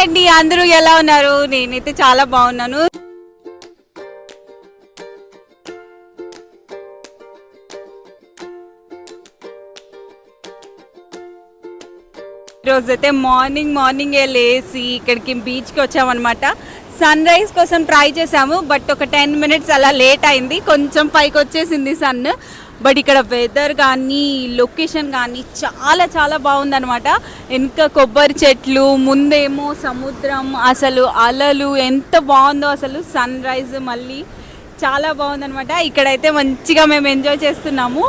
అండి, అందరూ ఎలా ఉన్నారు? నేనైతే చాలా బాగున్నాను. ఈరోజైతే మార్నింగే లేచి ఇక్కడికి బీచ్కి వచ్చామన్నమాట. సన్ రైజ్ కోసం ట్రై చేసాము, బట్ ఒక 10 minutes అలా లేట్ అయింది. కొంచెం పైకి వచ్చేసింది సన్. బట్ ఇక్కడ వెదర్ కానీ లొకేషన్ కానీ చాలా చాలా బాగుందన్నమాట. వెనుక కొబ్బరి చెట్లు, ముందేమో సముద్రం, అసలు అలలు ఎంత బాగుందో. అసలు సన్ రైజ్ మళ్ళీ చాలా బాగుందన్నమాట. ఇక్కడైతే మంచిగా మేము ఎంజాయ్ చేస్తున్నాము.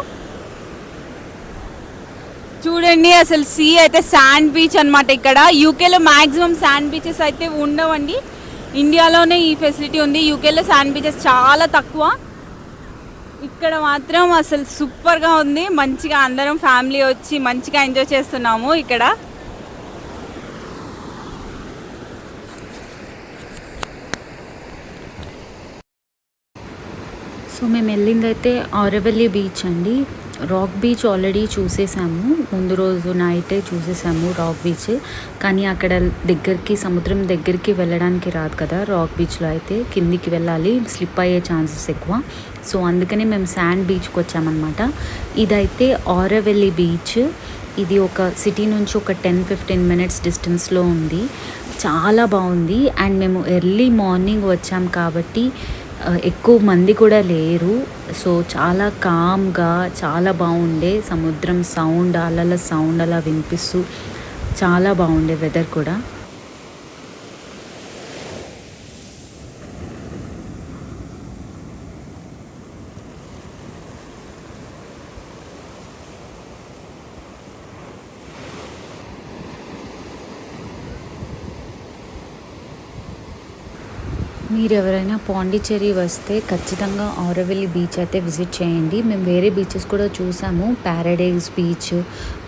చూడండి, అసలు సీ అయితే శాండ్ బీచ్ అనమాట. ఇక్కడ యూకేలో మ్యాక్సిమం శాండ్ బీచెస్ అయితే ఉండవండి. ఇండియాలోనే ఈ ఫెసిలిటీ ఉంది. యూకేలో శాండ్ బీచెస్ చాలా తక్కువ. ఇక్కడ మాత్రం అసలు సూపర్గా ఉంది. మంచిగా అందరం ఫ్యామిలీ వచ్చి మంచిగా ఎంజాయ్ చేస్తున్నాము ఇక్కడ. సో మేము వెళ్ళిందైతే ఆరవల్లి బీచ్ అండి. రాక్ బీచ్ ఆల్రెడీ చూసేసాము, ముందు రోజు నైటే చూసేసాము రాక్ బీచ్. కానీ అక్కడ దగ్గరికి, సముద్రం దగ్గరికి వెళ్ళడానికి రాదు కదా రాక్ బీచ్లో. అయితే కిందికి వెళ్ళాలి, స్లిప్ అయ్యే ఛాన్సెస్ ఎక్కువ. సో అందుకని మేము శాండ్ బీచ్కి వచ్చామన్నమాట. ఇదైతే ఆరవల్లి బీచ్. ఇది ఒక సిటీ నుంచి ఒక 10-15 minutes డిస్టెన్స్లో ఉంది. చాలా బాగుంది. అండ్ మేము ఎర్లీ మార్నింగ్ వచ్చాం కాబట్టి ఎక్కువ మంది కూడా లేరు. సో చాలా కామ్గా చాలా బాగుండే. సముద్రం సౌండ్, అలల సౌండ్ అలా వినిపిస్తూ చాలా బాగుండే వెదర్ కూడా. మీరు ఎవరైనా పాండిచ్చేరి వస్తే ఖచ్చితంగా ఆరవల్లి బీచ్ అయితే విజిట్ చేయండి. మేము వేరే బీచెస్ కూడా చూసాము, ప్యారడైజ్ బీచ్,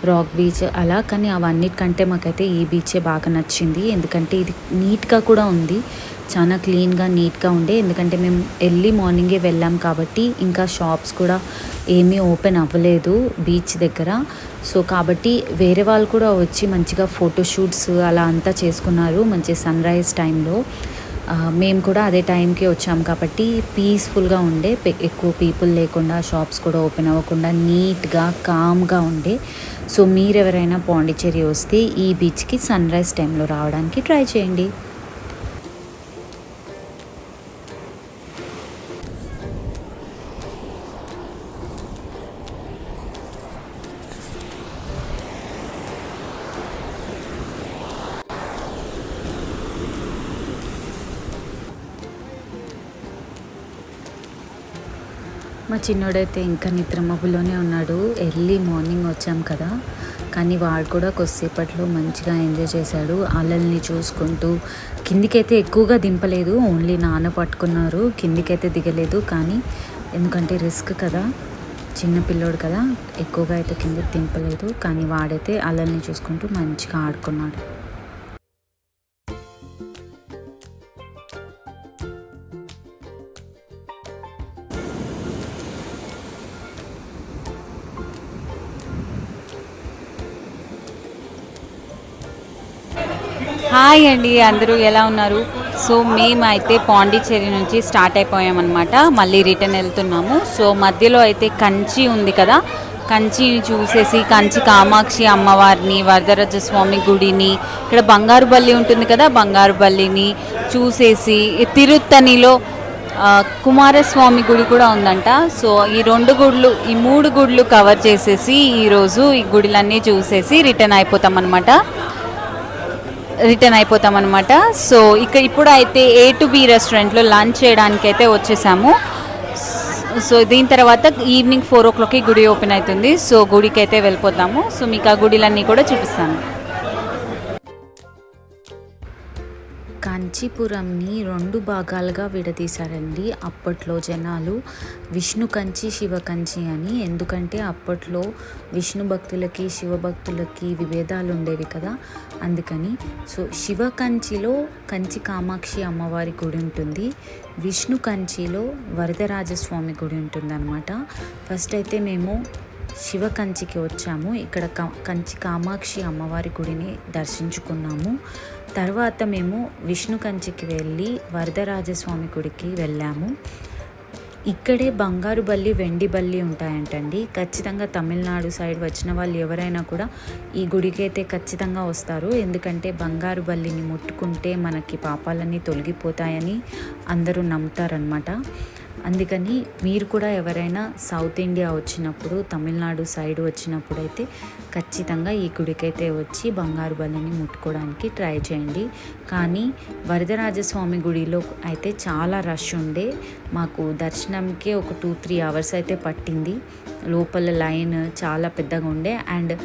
రాక్ బీచ్ అలా. కానీ అవన్నిటికంటే మాకైతే ఈ బీచే బాగా నచ్చింది. ఎందుకంటే ఇది నీట్గా కూడా ఉంది, చాలా క్లీన్గా నీట్గా ఉండే. ఎందుకంటే మేము ఎర్లీ మార్నింగే వెళ్ళాం కాబట్టి ఇంకా షాప్స్ కూడా ఏమీ ఓపెన్ అవ్వలేదు బీచ్ దగ్గర. సో కాబట్టి వేరే వాళ్ళు కూడా వచ్చి మంచిగా ఫోటోషూట్స్ అలా అంతా చేసుకున్నారు మంచి సన్ రైజ్ టైంలో. మేము కూడా అదే టైంకి వచ్చాము కాబట్టి పీస్ఫుల్గా ఉండే, ఎక్కువ పీపుల్ లేకుండా, షాప్స్ కూడా ఓపెన్ అవ్వకుండా నీట్గా కామ్గా ఉండే. సో మీరు ఎవరైనా పాండిచ్చేరి వస్తే ఈ బీచ్కి సన్ రైజ్ టైంలో రావడానికి ట్రై చేయండి. మా చిన్నోడైతే ఇంకా నిద్రమబ్బులోనే ఉన్నాడు. ఎర్లీ మార్నింగ్ వచ్చాం కదా, కానీ వాడు కూడా కొద్దిసేపట్లో మంచిగా ఎంజాయ్ చేశాడు అలల్ని చూసుకుంటూ. కిందికైతే ఎక్కువగా దింపలేదు, ఓన్లీ నాన్న పట్టుకున్నారు, కిందికైతే దిగలేదు. కానీ ఎందుకంటే రిస్క్ కదా, చిన్న పిల్లోడు కదా, ఎక్కువగా అయితే కిందికి దింపలేదు. కానీ వాడైతే అలల్ని చూసుకుంటూ మంచిగా ఆడుకున్నాడు. హాయ్ అండి, అందరూ ఎలా ఉన్నారు? సో మేమైతే పాండిచ్చేరి నుంచి స్టార్ట్ అయిపోయామన్నమాట. మళ్ళీ రిటర్న్ వెళ్తున్నాము. సో మధ్యలో అయితే కంచి ఉంది కదా, కంచిని చూసేసి కంచి కామాక్షి అమ్మవారిని, వరదరాజ స్వామి గుడిని, ఇక్కడ బంగారు బల్లి ఉంటుంది కదా, బంగారు బల్లిని చూసేసి తిరుత్తణిలో కుమారస్వామి గుడి కూడా ఉందంట. సో ఈ 2 గుడులు, ఈ 3 గుడులు కవర్ చేసేసి ఈరోజు ఈ గుడిలన్నీ చూసేసి రిటర్న్ అయిపోతామన్నమాట. సో ఇప్పుడు అయితే A to B రెస్టారెంట్లో లంచ్ చేయడానికి అయితే వచ్చేసాము. సో దీని తర్వాత ఈవినింగ్ 4 o'clockకి గుడి ఓపెన్ అవుతుంది. సో గుడికి అయితే వెళ్ళిపోతాము. సో మీకు ఆ గుడిలన్నీ కూడా చూపిస్తాను. కాంచీపురంని 2 భాగాలుగా విడదీశారండి అప్పట్లో జనాలు, విష్ణు కంచి, శివ కంచి అని. ఎందుకంటే అప్పట్లో విష్ణు భక్తులకి, శివ భక్తులకి విభేదాలు ఉండేవి కదా, అందుకని. సో శివ కంచిలో కంచి కామాక్షి అమ్మవారి గుడి ఉంటుంది, విష్ణు కంచిలో వరదరాజస్వామి గుడి ఉంటుంది అనమాట. ఫస్ట్ అయితే మేము శివ కంచికి వచ్చాము. ఇక్కడ కంచి కామాక్షి అమ్మవారి గుడిని దర్శించుకున్నాము. తర్వాత మేము విష్ణు కంచికి వెళ్ళి వరదరాజస్వామి గుడికి వెళ్ళాము. ఇక్కడే బంగారు బల్లి, వెండి బల్లి ఉంటాయంటండి. ఖచ్చితంగా తమిళనాడు సైడ్ వచ్చిన వాళ్ళు ఎవరైనా కూడా ఈ గుడికి అయితే ఖచ్చితంగా వస్తారు. ఎందుకంటే బంగారు బల్లిని ముట్టుకుంటే మనకి పాపాలన్నీ తొలగిపోతాయని అందరూ నమ్ముతారనమాట. అందుకని మీరు కూడా ఎవరైనా సౌత్ ఇండియా వచ్చినప్పుడు, తమిళనాడు సైడ్ వచ్చినప్పుడు అయితే ఖచ్చితంగా ఈ గుడికైతే వచ్చి బంగారు బల్లిని ముట్టుకోవడానికి ట్రై చేయండి. కానీ వరదరాజస్వామి గుడిలో అయితే చాలా రష్ ఉండే. మాకు దర్శనంకే ఒక 2-3 అవర్స్ అయితే పట్టింది. లోపల లైన్ చాలా పెద్దగా ఉండే అండ్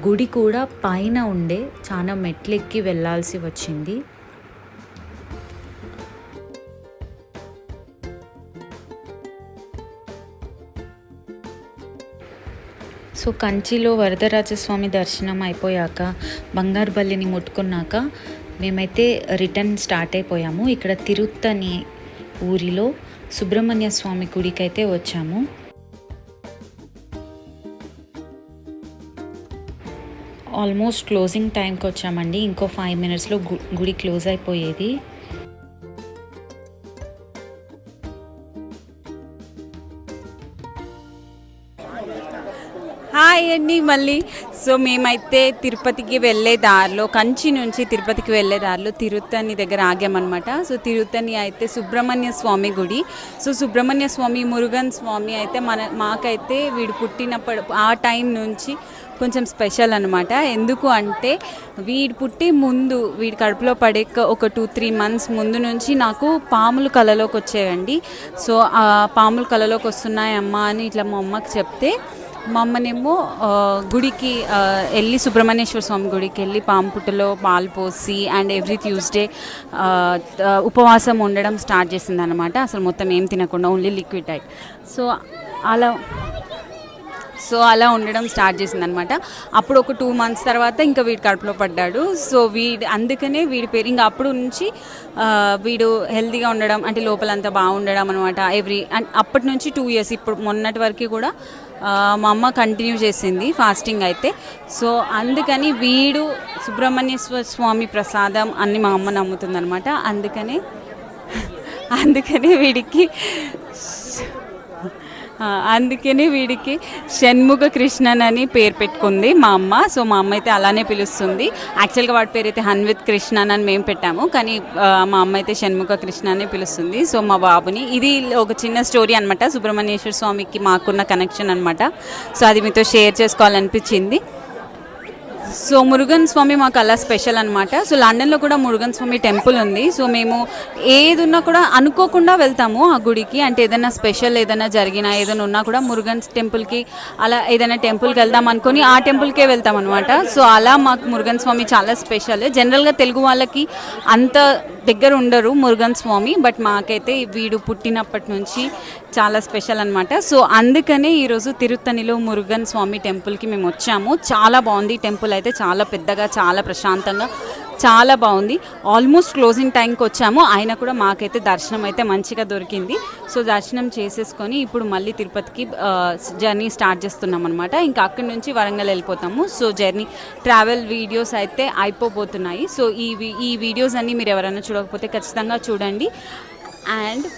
గుడి కూడా పైన ఉండే, చాలా మెట్లెక్కి వెళ్ళాల్సి వచ్చింది. సో కంచిలో వరదరాజస్వామి దర్శనం అయిపోయాక, బంగారు బల్లిని ముట్టుకున్నాక మేమైతే రిటర్న్ స్టార్ట్ అయిపోయాము. ఇక్కడ తిరుత్తని ఊరిలో సుబ్రహ్మణ్య స్వామి గుడికి అయితే వచ్చాము. ఆల్మోస్ట్ క్లోజింగ్ టైంకి వచ్చామండి. ఇంకో 5 minutesలో గుడి క్లోజ్ అయిపోయేది. హాయ్ అండి మళ్ళీ. సో మేమైతే తిరుపతికి వెళ్ళే దారిలో, కంచి నుంచి తిరుపతికి వెళ్ళే దారిలో తిరుత్తని దగ్గర ఆగామన్నమాట. సో తిరుత్తని అయితే సుబ్రహ్మణ్య స్వామి గుడి. సో సుబ్రహ్మణ్య స్వామి, మురుగన్ స్వామి అయితే మాకైతే వీడు పుట్టినప్పుడు ఆ టైం నుంచి కొంచెం స్పెషల్ అనమాట. ఎందుకు అంటే వీడు పుట్టే ముందు, వీడి కడుపులో పడే ఒక 2-3 months ముందు నుంచి నాకు పాములు కళలోకి వచ్చేయండి. సో ఆ పాములు కళలోకి వస్తున్నాయమ్మా అని ఇట్లా మా అమ్మకి చెప్తే, మా అమ్మనేమో గుడికి వెళ్ళి, సుబ్రహ్మణ్యేశ్వర స్వామి గుడికి వెళ్ళి పాము పుట్టలో పాలు పోసి అండ్ ఎవ్రీ ట్యూస్డే ఉపవాసం ఉండడం స్టార్ట్ చేసింది అనమాట. అసలు మొత్తం ఏం తినకుండా ఓన్లీ లిక్విడ్ డైట్. సో అలా ఉండడం స్టార్ట్ చేసిందనమాట. అప్పుడు ఒక 2 months తర్వాత ఇంకా వీడు కడుపులో పడ్డాడు. సో అందుకనే వీడి పేరు ఇంకా అప్పుడు నుంచి వీడు హెల్తీగా ఉండడం, అంటే లోపలంతా బాగుండడం అనమాట. అప్పటి నుంచి 2 years, ఇప్పుడు మొన్నటి వరకు కూడా మా అమ్మ కంటిన్యూ చేసింది ఫాస్టింగ్ అయితే. సో అందుకని వీడు సుబ్రహ్మణ్యేశ్వర స్వామి ప్రసాదం అని మా అమ్మ నమ్ముతుందనమాట. అందుకనే వీడికి షణ్ముఖ కృష్ణన్ అని పేరు పెట్టుకుంది మా అమ్మ. సో మా అమ్మ అయితే అలానే పిలుస్తుంది. యాక్చువల్గా వాడి పేరు అయితే హన్విత్ కృష్ణన్ అని మేము పెట్టాము, కానీ మా అమ్మ అయితే షణ్ముఖ కృష్ణ అనే పిలుస్తుంది. సో మా బాబుని, ఇది ఒక చిన్న స్టోరీ అనమాట, సుబ్రహ్మణ్యేశ్వర స్వామికి మాకున్న కనెక్షన్ అనమాట. సో అది మీతో షేర్ చేసుకోవాలనిపించింది. సో మురుగన్ స్వామి మాకు అలా స్పెషల్ అనమాట. సో లండన్లో కూడా మురుగన్ స్వామి టెంపుల్ ఉంది. సో మేము ఏది ఉన్నా కూడా అనుకోకుండా వెళ్తాము ఆ గుడికి. అంటే ఏదైనా స్పెషల్ ఏదైనా జరిగినా, ఏదైనా ఉన్నా కూడా మురుగన్ టెంపుల్కి, అలా ఏదైనా టెంపుల్కి వెళ్దాం అనుకొని ఆ టెంపుల్కే వెళ్తాం అనమాట. సో అలా మాకు మురుగన్ స్వామి చాలా స్పెషల్. జనరల్గా తెలుగు వాళ్ళకి అంత దగ్గర ఉండరు మురుగన్ స్వామి, బట్ మాకైతే వీడు పుట్టినప్పటి నుంచి చాలా స్పెషల్ అనమాట. సో అందుకనే ఈరోజు తిరుత్తనిలో మురుగన్ స్వామి టెంపుల్కి మేము వచ్చాము. చాలా బాగుంది టెంపుల్ అయితే, చాలా పెద్దగా, చాలా ప్రశాంతంగా, చాలా బాగుంది. ఆల్మోస్ట్ క్లోజింగ్ టైంకి వచ్చాము, అయినా కూడా మాకైతే దర్శనం అయితే మంచిగా దొరికింది. సో దర్శనం చేసేసుకొని ఇప్పుడు మళ్ళీ తిరుపతికి జర్నీ స్టార్ట్ చేస్తున్నాం అనమాట. ఇంకా అక్కడి నుంచి వరంగల్ వెళ్ళిపోతాము. సో ట్రావెల్ వీడియోస్ అయితే అయిపోబోతున్నాయి. సో ఈ వీడియోస్ అన్నీ మీరు ఎవరైనా చూడకపోతే ఖచ్చితంగా చూడండి. అండ్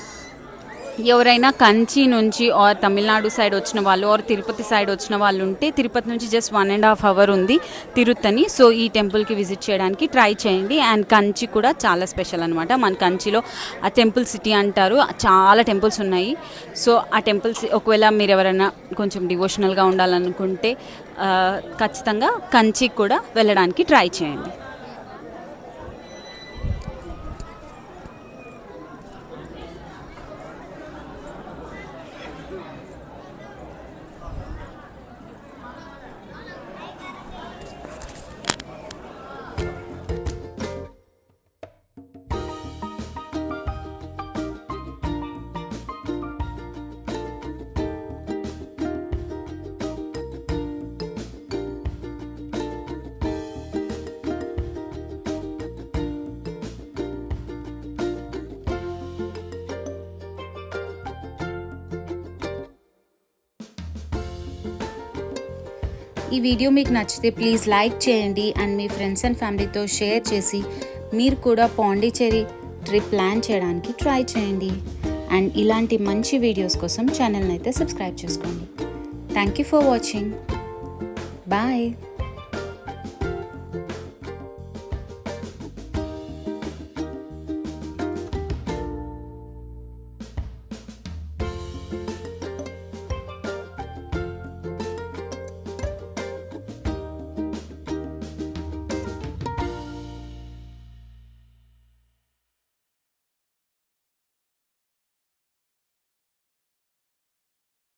ఎవరైనా కంచి నుంచి ఆర్ తమిళనాడు సైడ్ వచ్చిన వాళ్ళు ఆర్ తిరుపతి సైడ్ వచ్చిన వాళ్ళు ఉంటే, తిరుపతి నుంచి జస్ట్ 1.5 hour ఉంది తిరుత్తని. సో ఈ టెంపుల్కి విజిట్ చేయడానికి ట్రై చేయండి. అండ్ కంచి కూడా చాలా స్పెషల్ అనమాట. మన కంచిలో ఆ టెంపుల్ సిటీ అంటారు, చాలా టెంపుల్స్ ఉన్నాయి. సో ఆ టెంపుల్స్ ఒకవేళ మీరు ఎవరైనా కొంచెం డివోషనల్గా ఉండాలనుకుంటే ఖచ్చితంగా కంచికి కూడా వెళ్ళడానికి ట్రై చేయండి. ఈ వీడియో మీకు నచ్చితే ప్లీజ్ లైక్ చేయండి అండ్ మీ ఫ్రెండ్స్ అండ్ ఫ్యామిలీతో షేర్ చేసి మీరు కూడా పాండిచ్చేరి ట్రిప్ ప్లాన్ చేయడానికి ట్రై చేయండి. అండ్ ఇలాంటి మంచి వీడియోస్ కోసం ఛానల్ని అయితే సబ్స్క్రైబ్ చేసుకోండి. Thank you for watching. Bye.